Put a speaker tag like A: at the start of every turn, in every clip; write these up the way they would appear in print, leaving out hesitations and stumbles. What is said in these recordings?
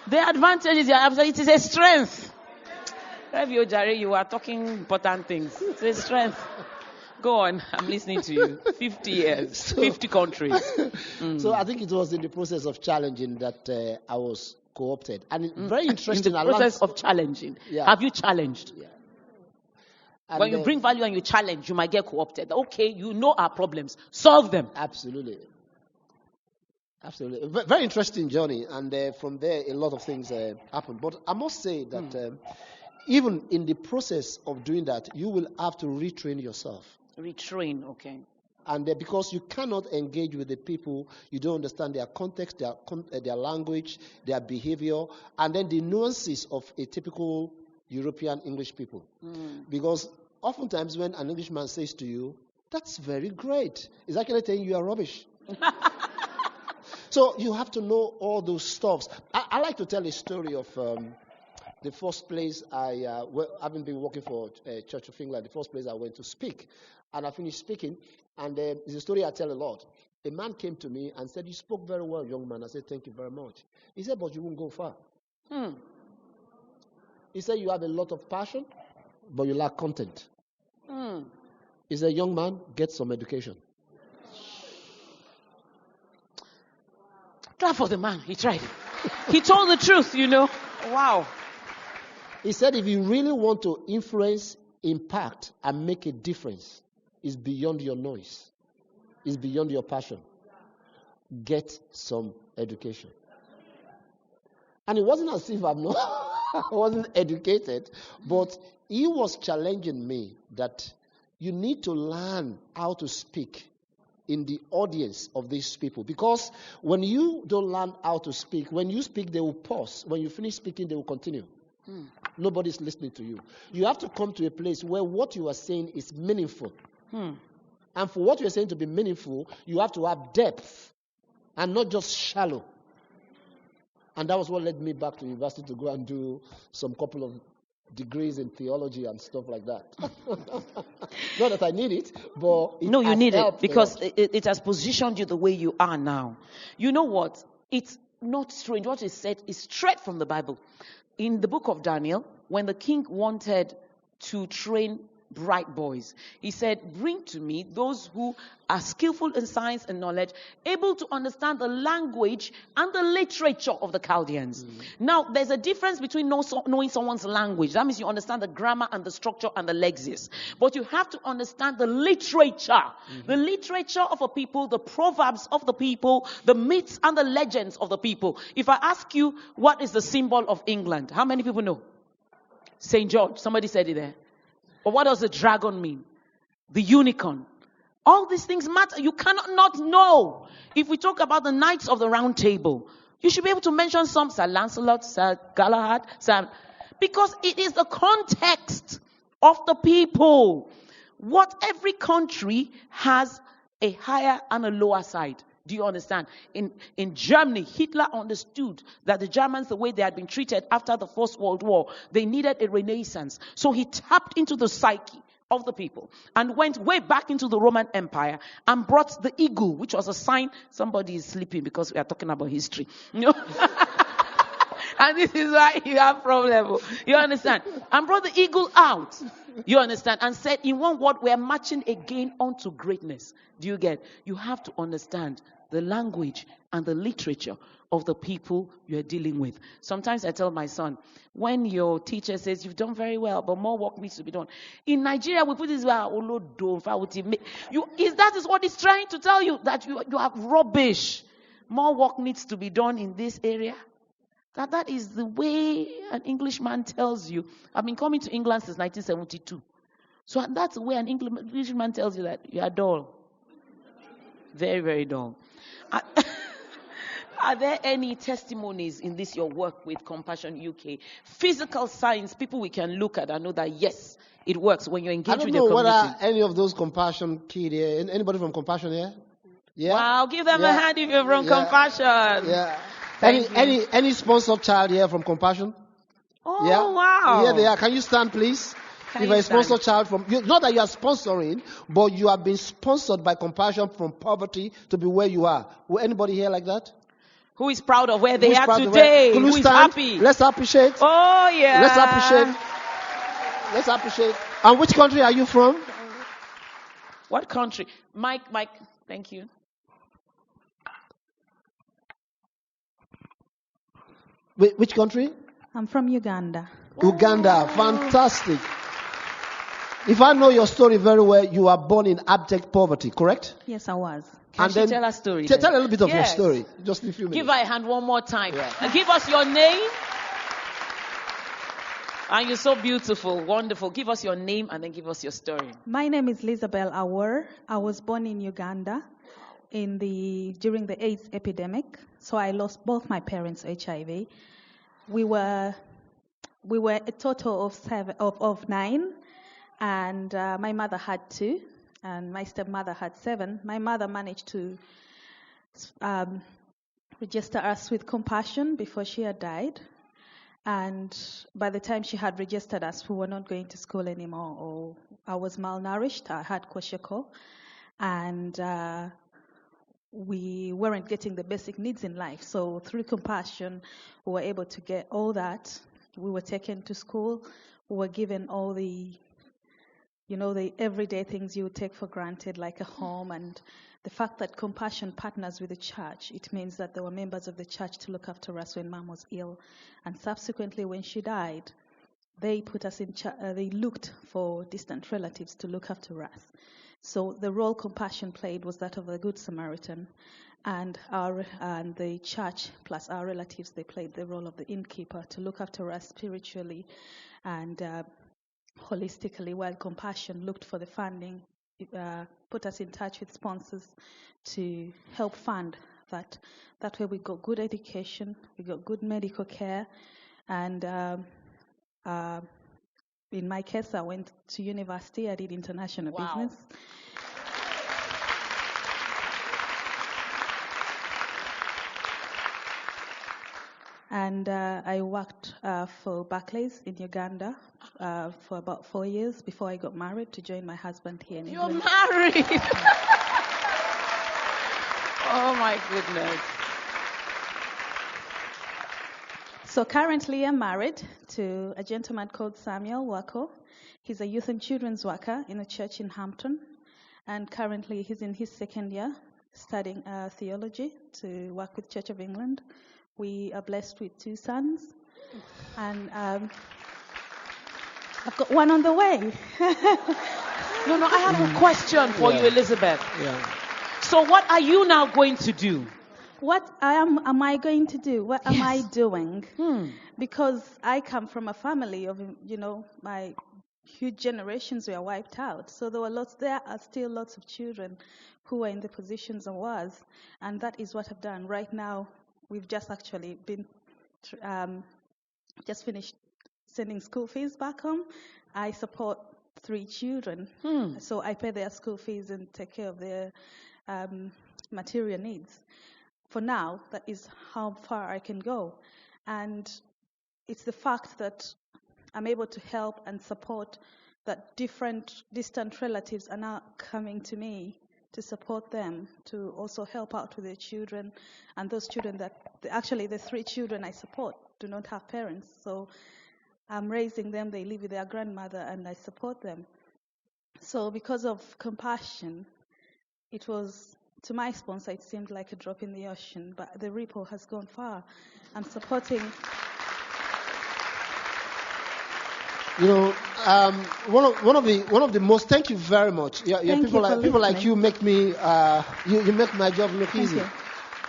A: The advantage is it is a strength. You are talking important things. It's a strength. Go on, I'm listening to you. 50 years, 50 countries.
B: So I think it was in the process of challenging that I was co-opted. And it's very interesting.
A: In the process of challenging.
B: Yeah.
A: Have you challenged?
B: Yeah.
A: When you bring value and you challenge, you might get co-opted. Okay, you know our problems. Solve them.
B: Absolutely. Absolutely. Very interesting journey. And from there, a lot of things happened. But I must say that even in the process of doing that, you will have to retrain yourself.
A: Retrain, okay.
B: And because you cannot engage with the people, you don't understand their context, their language, their behavior, and then the nuances of a typical European English people. Because oftentimes when an Englishman says to you, that's very great, is actually telling you are rubbish. So you have to know all those stuffs. I like to tell a story of the first place having been working for Church of England, the first place I went to speak. And I finished speaking, and it's a story I tell a lot. A man came to me and said, you spoke very well, young man. I said, thank you very much. He said, but you won't go far. He said, you have a lot of passion, but you lack content. He said, young man, get some education.
A: Clap for the man. He tried. He told the truth, you know. Wow.
B: He said, if you really want to influence, impact, and make a difference, it's beyond your noise. It's beyond your passion. Get some education. And it wasn't as if I wasn't educated, but he was challenging me that you need to learn how to speak in the audience of these people. Because when you don't learn how to speak, when you speak, they will pause. When you finish speaking, they will continue. Nobody's listening to you. You have to come to a place where what you are saying is meaningful. And for what you're saying to be meaningful, you have to have depth and not just shallow. And that was what led me back to university to go and do some couple of degrees in theology and stuff like that. Not that I need it, but
A: no, you need it because it has positioned you the way you are now. You know what? It's not strange. What is said is straight from the Bible. In the book of Daniel, when the king wanted to train bright boys, he said, bring to me those who are skillful in science and knowledge, able to understand the language and the literature of the Chaldeans. Now, there's a difference between knowing someone's language. That means you understand the grammar and the structure and the lexis. But you have to understand the literature. The literature of a people, the proverbs of the people, the myths and the legends of the people. If I ask you, what is the symbol of England? How many people know? St. George. Somebody said it there. But what does the dragon mean? The unicorn. All these things matter. You cannot not know. If we talk about the Knights of the Round Table, you should be able to mention some. Sir Lancelot, Sir Galahad, because it is the context of the people. What every country has a higher and a lower side. Do you understand? In Germany, Hitler understood that the Germans, the way they had been treated after the First World War, they needed a renaissance. So he tapped into the psyche of the people and went way back into the Roman Empire and brought the eagle, which was a sign. Somebody is sleeping because we are talking about history. You know? And this is why you have problem. You understand? And brought the eagle out. You understand? And said, in one word, we are marching again onto greatness. Do you get? You have to understand the language and the literature of the people you're dealing with. Sometimes I tell my son, when your teacher says, you've done very well, but more work needs to be done. In Nigeria, we put this way, that is what he's trying to tell you, that you have rubbish. More work needs to be done in this area. That is the way an Englishman tells you. I've been coming to England since 1972. So that's the way an Englishman tells you that you are dull. Very, very dull. Are there any testimonies in this, your work with Compassion UK? Physical signs, people we can look at and know that, yes, it works when you engage with your community. I don't know
B: whether any of those Compassion kids here, anybody from Compassion here? Yeah?
A: Wow, give them a hand if you're from Compassion.
B: Yeah. Any sponsored child here from Compassion?
A: Oh, yeah? Wow.
B: Yeah, they are. Can you stand, please? If you're a sponsored child from, not that you are sponsoring, but you have been sponsored by Compassion from poverty to be where you are. Will anybody here like that?
A: Who is proud of where they
B: Who's
A: are
B: proud of where-
A: today?
B: Could you
A: Who is
B: stand?
A: happy?
B: Let's appreciate.
A: Oh, yeah.
B: Let's appreciate. Let's appreciate. And which country are you from?
A: What country? Mike, thank you.
B: Which country?
C: I'm from Uganda.
B: Uganda. Fantastic. If I know your story very well, you were born in abject poverty, correct?
C: Yes, I was.
A: Can she tell her story?
B: Tell
A: then?
B: a little bit of your
A: Yes.
B: story. Just a few minutes.
A: Give her a hand one more time.
B: Yeah.
A: And give us your name. And you're so beautiful, wonderful. Give us your name and then give us your story.
C: My name is Lizabel Awor. I was born in Uganda during the AIDS epidemic. So I lost both my parents to HIV. We were a total of 9, and my mother had 2, and my stepmother had 7. My mother managed to register us with Compassion before she had died. And by the time she had registered us, we were not going to school anymore, or I was malnourished. I had kwashiorkor, and we weren't getting the basic needs in life. So through Compassion, we were able to get all that. We were taken to school. We were given all the everyday things you would take for granted, like a home. And the fact that Compassion partners with the church, it means that there were members of the church to look after us when Mom was ill. And subsequently, when she died, they put us in they looked for distant relatives to look after us. So the role Compassion played was that of a good Samaritan, and the church plus our relatives, they played the role of the innkeeper to look after us spiritually and holistically, while Compassion looked for the funding, put us in touch with sponsors to help fund that. That way we got good education, we got good medical care, and in my case, I went to university. I did international business. And I worked for Barclays in Uganda for about 4 years before I got married to join my husband here in England.
A: You're married. Oh, my goodness.
C: So currently I'm married to a gentleman called Samuel Wako. He's a youth and children's worker in a church in Hampton. And currently he's in his second year studying theology to work with Church of England. We are blessed with 2 sons. And I've got one on the way.
A: No, I have a question for you, Elizabeth.
B: Yeah.
A: So what are you now going to do?
C: What am I going to do? What am I doing? Because I come from a family of, my huge generations were wiped out. So there are still lots of children who are in the positions I was. And that is what I've done. Right now, we've just actually been, just finished sending school fees back home. I support 3 children. So I pay their school fees and take care of their material needs. For now, that is how far I can go. And it's the fact that I'm able to help and support that distant relatives are now coming to me to support them, to also help out with their children. And those children the 3 children I support do not have parents. So I'm raising them, they live with their grandmother, and I support them. So because of Compassion, it was, to my sponsor, it seemed like a drop in the ocean, but the ripple has gone far. I'm supporting.
B: One of the most. Thank you very much. People like you make me. You make my job look easy.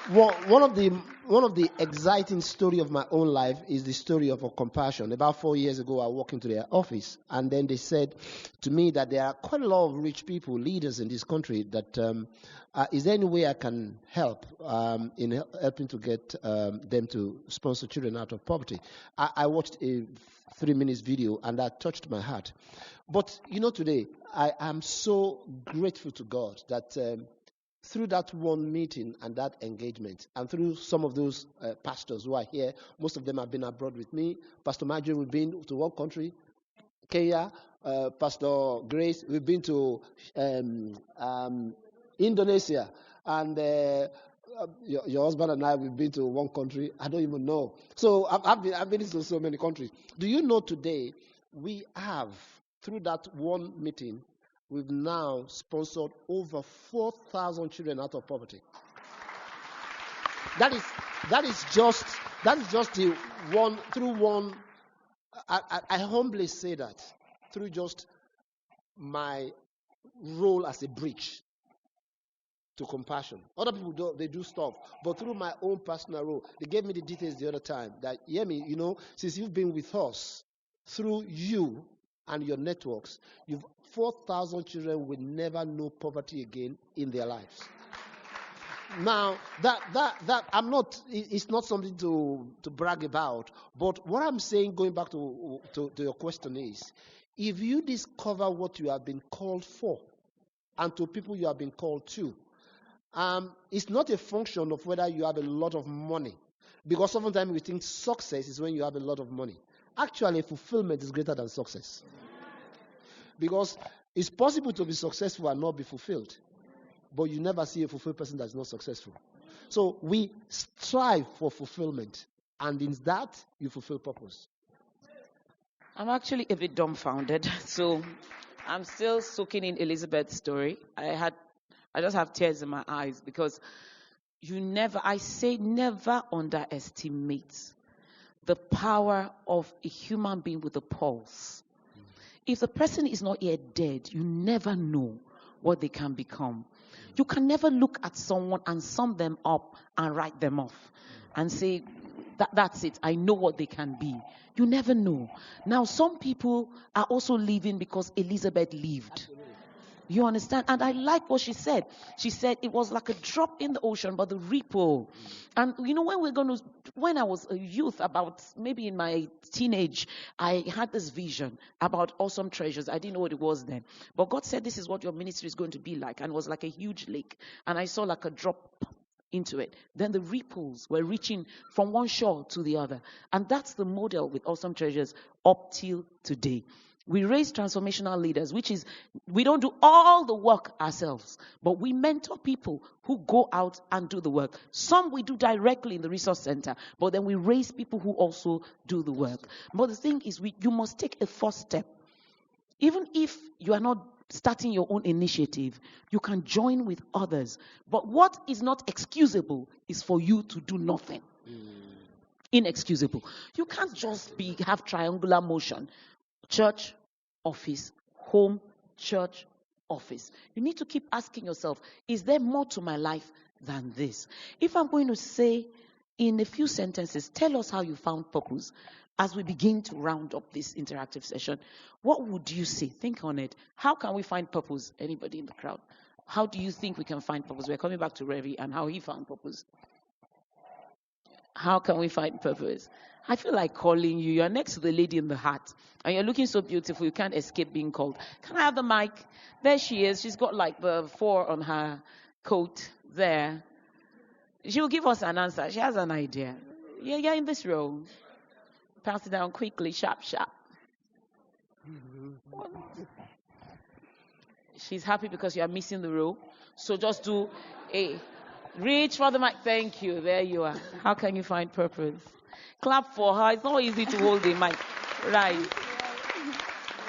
B: One of the exciting story of my own life is the story of Compassion. About 4 years ago, I walked into their office, and then they said to me that there are quite a lot of rich people, leaders in this country. That is there any way I can help in helping to get them to sponsor children out of poverty? I watched a 3-minute video, and that touched my heart. But today I am so grateful to God that. Through that one meeting and that engagement, and through some of those pastors who are here, most of them have been abroad with me. Pastor Marjorie, we've been to one country, Kenya. Pastor Grace, we've been to Indonesia. And Your husband and I, we've been to one country. I don't even know. So I've been to so many countries. Do you know today we have, through that one meeting, we've now sponsored over 4,000 children out of poverty. That is just the one, through one. I humbly say that through just my role as a bridge to compassion. Other people they do stuff, but through my own personal role, they gave me the details the other time that, hear me, since you've been with us, through you and your networks, 4,000 children will never know poverty again in their lives. Now, that I'm not, it's not something to brag about, but what I'm saying, going back to your question, is if you discover what you have been called for and to people you have been called to, it's not a function of whether you have a lot of money, because sometimes we think success is when you have a lot of money. Actually, fulfillment is greater than success, because it's possible to be successful and not be fulfilled. But you never see a fulfilled person that's not successful. So we strive for fulfillment, and in that you fulfill purpose.
A: I'm actually a bit dumbfounded. So I'm still soaking in Elizabeth's story. I just have tears in my eyes, because I say never underestimate the power of a human being with a pulse. If the person is not yet dead, you never know what they can become. You can never look at someone and sum them up and write them off and say, that's it, I know what they can be. You never know. Now, some people are also living because Elizabeth lived. You understand? And I like what she said. She said it was like a drop in the ocean, but the ripple. And when I was a youth, about maybe in my teenage, I had this vision about awesome treasures. I didn't know what it was then. But God said, this is what your ministry is going to be like. And it was like a huge lake. And I saw like a drop into it. Then the ripples were reaching from one shore to the other. And that's the model with awesome treasures up till today. We raise transformational leaders, which is, we don't do all the work ourselves, but we mentor people who go out and do the work. Some we do directly in the resource center, but then we raise people who also do the work. But the thing is, you must take a first step. Even if you are not starting your own initiative, you can join with others. But what is not excusable is for you to do nothing. Inexcusable. You can't just have triangular motion. Church, office, home, church, office. You need to keep asking yourself, is there more to my life than this? If I'm going to say in a few sentences, tell us how you found purpose as we begin to round up this interactive session, what would you say? Think on it. How can we find purpose? Anybody in the crowd? How do you think we can find purpose? We're coming back to Revi and how he found purpose. How can we find purpose? I feel like calling you. You're next to the lady in the hat. And you're looking so beautiful, you can't escape being called. Can I have the mic? There she is. She's got like the 4 on her coat there. She'll give us an answer. She has an idea. Yeah, in this row. Pass it down quickly, sharp. She's happy because you are missing the row. So just do a reach for the mic. Thank you. There you are. How can you find purpose? Clap for her. It's not easy to hold the mic. Right.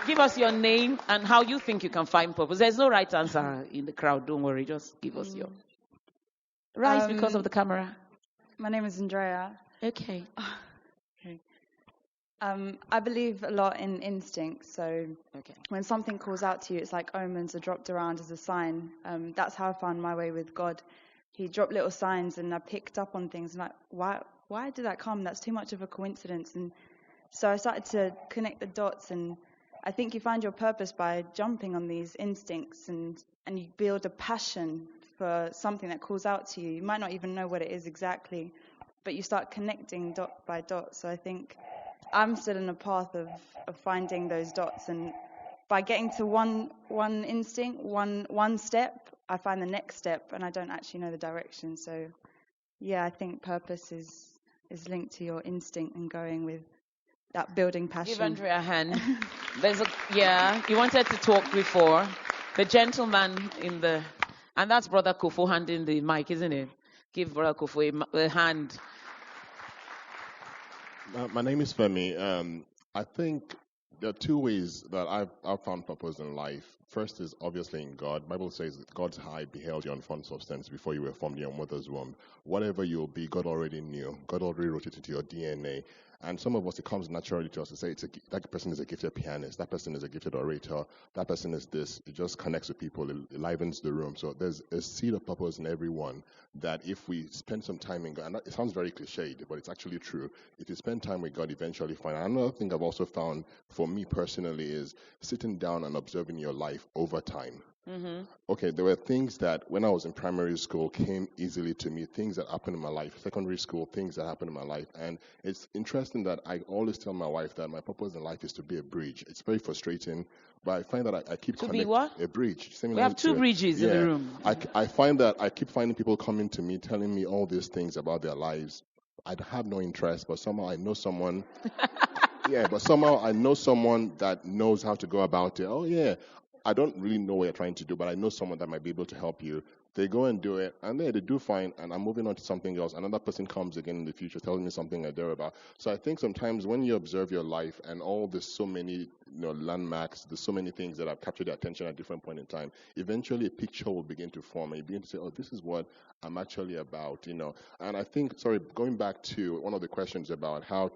A: Give us your name and how you think you can find purpose. There's no right answer in the crowd. Don't worry. Just give us your. Rise because of the camera.
D: My name is Andrea.
A: Okay.
D: Okay. I believe a lot in instinct. So when something calls out to you, it's like omens are dropped around as a sign. That's how I found my way with God. He dropped little signs and I picked up on things. And why did that come? That's too much of a coincidence. And so I started to connect the dots, and I think you find your purpose by jumping on these instincts, and you build a passion for something that calls out to you. You might not even know what it is exactly, but you start connecting dot by dot. So I think I'm still in a path of finding those dots, and by getting to one instinct, one step, I find the next step, and I don't actually know the direction. So yeah, I think purpose is linked to your instinct and going with that building passion.
A: Give Andrea a hand. You wanted to talk before. The gentleman and that's Brother Kofo handing the mic, isn't it? Give Brother Kofu a hand.
E: My name is Femi. I think there are two ways that I've found purpose in life. First is obviously in God. The Bible says that God's eye beheld your unformed substance before you were formed in your mother's womb. Whatever you'll be, God already knew. God already wrote it into your DNA. And some of us, it comes naturally to us to say that person is a gifted pianist, that person is a gifted orator, that person is this. It just connects with people, it livens the room. So there's a seed of purpose in everyone that if we spend some time in God, and it sounds very cliched, but it's actually true. If you spend time with God, eventually find. And another thing I've also found for me personally is sitting down and observing your life over time. Mm-hmm. Okay, there were things that when I was in primary school came easily to me, things that happened in my life, secondary school, things that happened in my life. And it's interesting that I always tell my wife that my purpose in life is to be a bridge. It's very frustrating, but I find that I keep connecting. To be what? A bridge.
A: We have two bridges in the room.
E: I find that I keep finding people coming to me, telling me all these things about their lives. I have no interest, but somehow I know someone. But somehow I know someone that knows how to go about it. Oh, yeah. I don't really know what you're trying to do, but I know someone that might be able to help you. They go and do it, and they do fine, and I'm moving on to something else. Another person comes again in the future, telling me something I dare about. So I think sometimes when you observe your life and there's so many landmarks, there's so many things that have captured your attention at different point in time, eventually a picture will begin to form, and you begin to say, oh, this is what I'm actually about, And I think, going back to one of the questions about how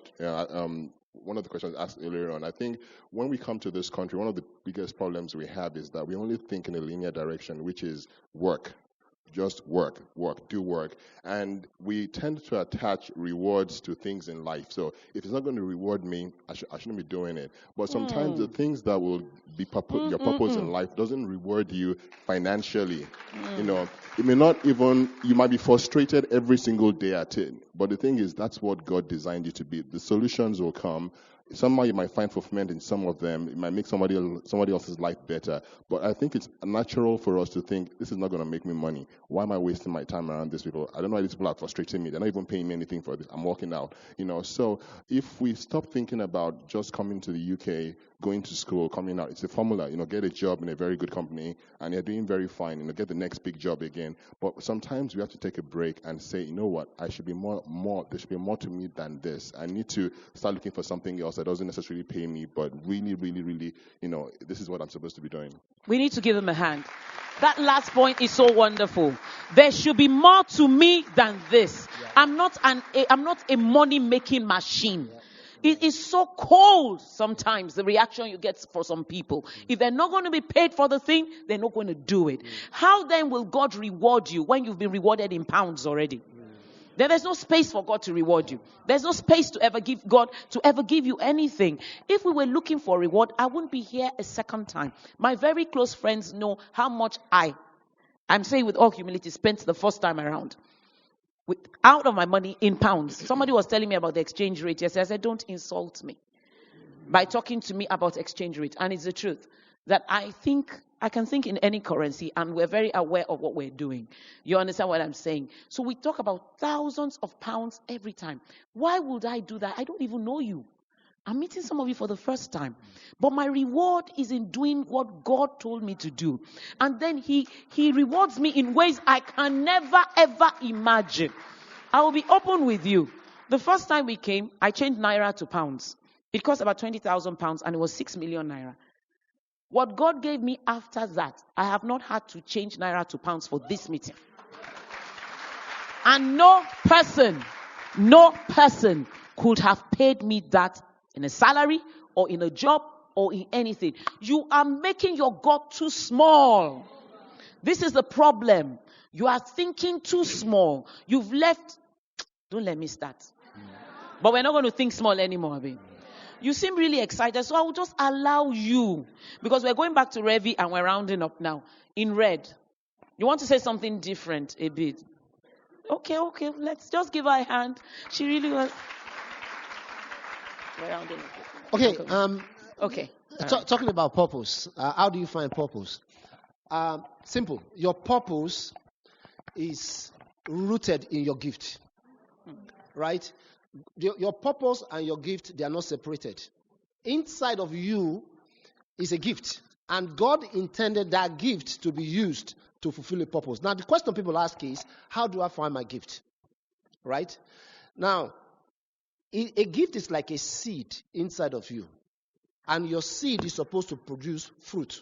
E: one of the questions asked earlier on, I think when we come to this country, one of the biggest problems we have is that we only think in a linear direction, which is work. Just work, do work. And we tend to attach rewards to things in life. So if it's not going to reward me, I shouldn't be doing it. But sometimes the things that will be your purpose in life doesn't reward you financially. It may not even, you might be frustrated every single day at it. But the thing is, that's what God designed you to be. The solutions will come. Somehow you might find fulfillment in some of them. It might make somebody else's life better. But I think it's natural for us to think, this is not going to make me money. Why am I wasting my time around these people? I don't know why these people are frustrating me. They're not even paying me anything for this. I'm walking out. So if we stop thinking about just coming to the UK, going to school, coming out, it's a formula. Get a job in a very good company, and you're doing very fine. Get the next big job again. But sometimes we have to take a break and say, you know what? I should be more. There should be more to me than this. I need to start looking for something else that doesn't necessarily pay me, but really, really, really, this is what I'm supposed to be doing.
A: We need to give them a hand. That last point is so wonderful. There should be more to me than this. Yeah. I'm not a money-making machine. Yeah. It is so cold sometimes, the reaction you get for some people. If they're not going to be paid for the thing, they're not going to do it. How then will God reward you when you've been rewarded in pounds already? There's no space for God to reward you. There's no space to ever give God to ever give you anything. If we were looking for reward, I wouldn't be here a second time. My very close friends know how much I'm saying with all humility, spent the first time around. Out of my money in pounds. Somebody was telling me about the exchange rate yesterday. I said, don't insult me by talking to me about exchange rate. And it's the truth that I can think in any currency, and we're very aware of what we're doing. You understand what I'm saying? So we talk about thousands of pounds every time. Why would I do that? I don't even know you. I'm meeting some of you for the first time. But my reward is in doing what God told me to do. And then He rewards me in ways I can never, ever imagine. I will be open with you. The first time we came, I changed Naira to pounds. It cost about 20,000 pounds, and it was 6 million Naira. What God gave me after that, I have not had to change Naira to pounds for this meeting. And no person could have paid me that in a salary or in a job or in anything. You are making your God too small. This is the problem. You are thinking too small. You've left. Don't let me start. But we're not going to think small anymore, babe. You seem really excited, so I will just allow you. Because we're going back to Revi and we're rounding up now. In red. You want to say something different a bit? Okay. Let's just give her a hand. She really was. We're rounding up.
B: Okay. Talking about purpose. How do you find purpose? Simple. Your purpose is rooted in your gift. Right? Your purpose and your gift, they are not separated. Inside of you is a gift. And God intended that gift to be used to fulfill a purpose. Now, the question people ask is, how do I find my gift? Right? Now, a gift is like a seed inside of you. And your seed is supposed to produce fruit.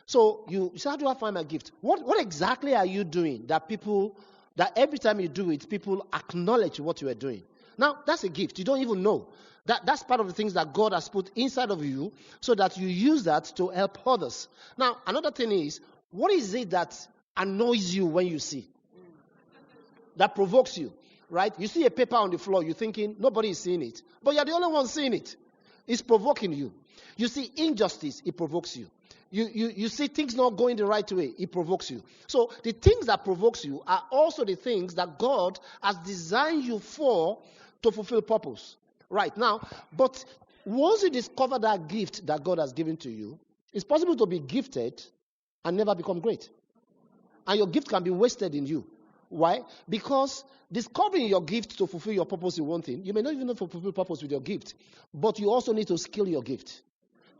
B: So you say, how do I find my gift? What exactly are you doing that every time you do it, people acknowledge what you are doing? Now, that's a gift. You don't even know. That's part of the things that God has put inside of you so that you use that to help others. Now, another thing is, what is it that annoys you when you see? That provokes you, right? You see a paper on the floor, you're thinking, nobody is seeing it. But you're the only one seeing it. It's provoking you. You see injustice, it provokes you. You see things not going the right way, it provokes you. So the things that provokes you are also the things that God has designed you for to fulfill purpose. Right now, but once you discover that gift that God has given to you, it's possible to be gifted and never become great. And your gift can be wasted in you. Why? Because discovering your gift to fulfill your purpose is one thing. You may not even know to fulfill purpose with your gift, but you also need to skill your gift.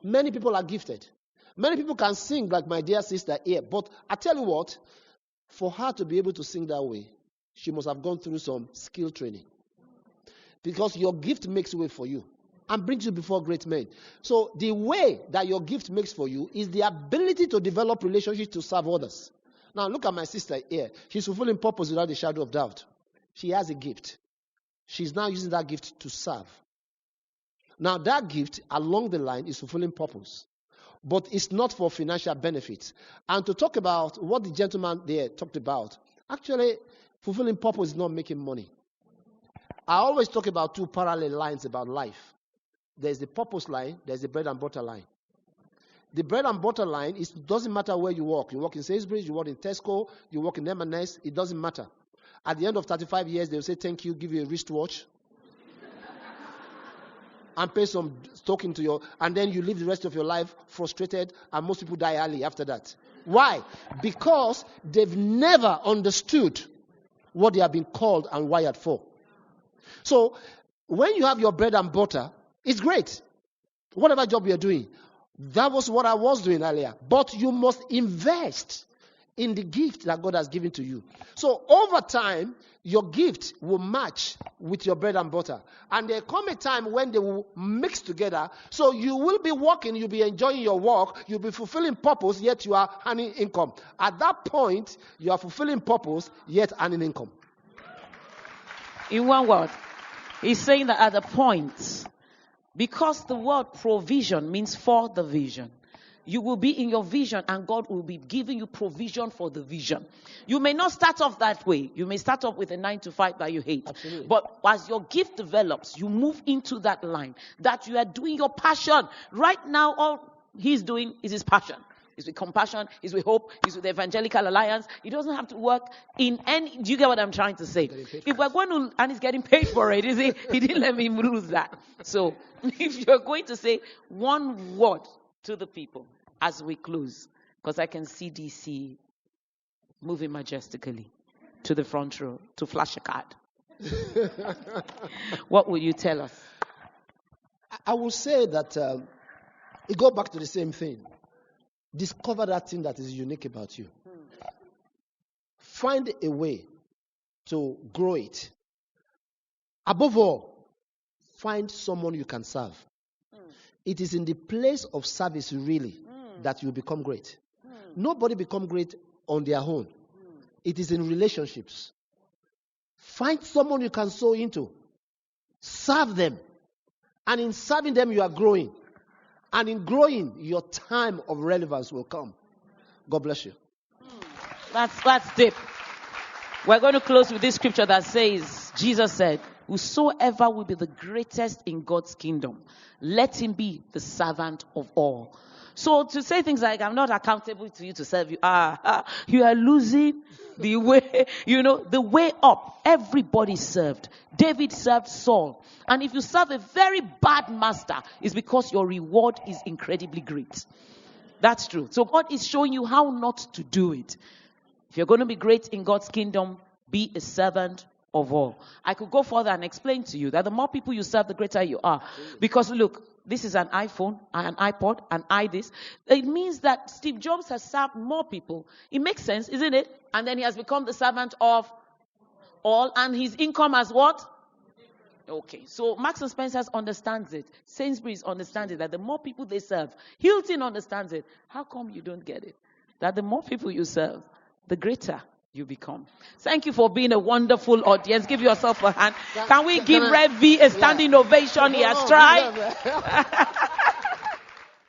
B: Many people are gifted. Many people can sing like my dear sister here, but I tell you what, for her to be able to sing that way, she must have gone through some skill training. Because your gift makes way for you and brings you before great men. So the way that your gift makes for you is the ability to develop relationships to serve others. Now look at my sister here. She's fulfilling purpose without a shadow of doubt. She has a gift. She's now using that gift to serve. Now that gift along the line is fulfilling purpose. But it's not for financial benefits. And to talk about what the gentleman there talked about, actually fulfilling purpose is not making money. I always talk about two parallel lines about life. There's the purpose line, there's the bread and butter line. The bread and butter line, it doesn't matter where you work. You work in Sainsbury's, you work in Tesco, you work in M&S, it doesn't matter. At the end of 35 years, they'll say thank you, give you a wristwatch, and pay some token to your, and then you live the rest of your life frustrated, and most people die early after that. Why? Because they've never understood what they have been called and wired for. So, when you have your bread and butter, it's great. Whatever job you're doing. That was what I was doing earlier. But you must invest in the gift that God has given to you. So, over time, your gift will match with your bread and butter. And there come a time when they will mix together. So, you will be working, you'll be enjoying your work, you'll be fulfilling purpose, yet you are earning income. At that point, you are fulfilling purpose, yet earning income.
A: In one word, he's saying that at a point, because the word provision means for the vision, you will be in your vision and God will be giving you provision for the vision. You may not start off that way. You may start off with a 9-to-5 that you hate.
B: Absolutely.
A: But as your gift develops, you move into that line that you are doing your passion. Right now, all he's doing is his passion. He's with Compassion, he's with Hope, he's with the Evangelical Alliance. He doesn't have to work in any... Do you get what I'm trying to say? If we're going to... And he's getting paid for it. He didn't let me lose that. So, if you're going to say one word to the people as we close, because I can see DC moving majestically to the front row to flash a card. What will you tell us?
B: I will say that it goes back to the same thing. Discover that thing that is unique about you. Find a way to grow it. Above all, find someone you can serve. It is in the place of service really that you become great. Nobody become great on their own. It is in relationships. Find someone you can sow into. Serve them. And in serving them, you are growing. And in growing, your time of relevance will come. God bless you.
A: That's deep. We're going to close with this scripture that says, Jesus said, whosoever will be the greatest in God's kingdom, let him be the servant of all. So to say things like, I'm not accountable to you to serve you, you are losing the way, the way up. Everybody served. David served Saul. And if you serve a very bad master, it's because your reward is incredibly great. That's true. So God is showing you how not to do it. If you're going to be great in God's kingdom, be a servant of all. I could go further and explain to you that the more people you serve, the greater you are. Because look, This is an iPhone, an iPod, an iDis. It means that Steve Jobs has served more people. It makes sense, isn't it? And then he has become the servant of all, and his income has what? Okay, so Marks and Spencer understands it. Sainsbury's understands it, that the more people they serve. Hilton understands it. How come you don't get it? That the more people you serve, the greater you become. Thank you for being a wonderful audience. Give yourself a hand. Can we give Rev V a standing ovation? He has tried.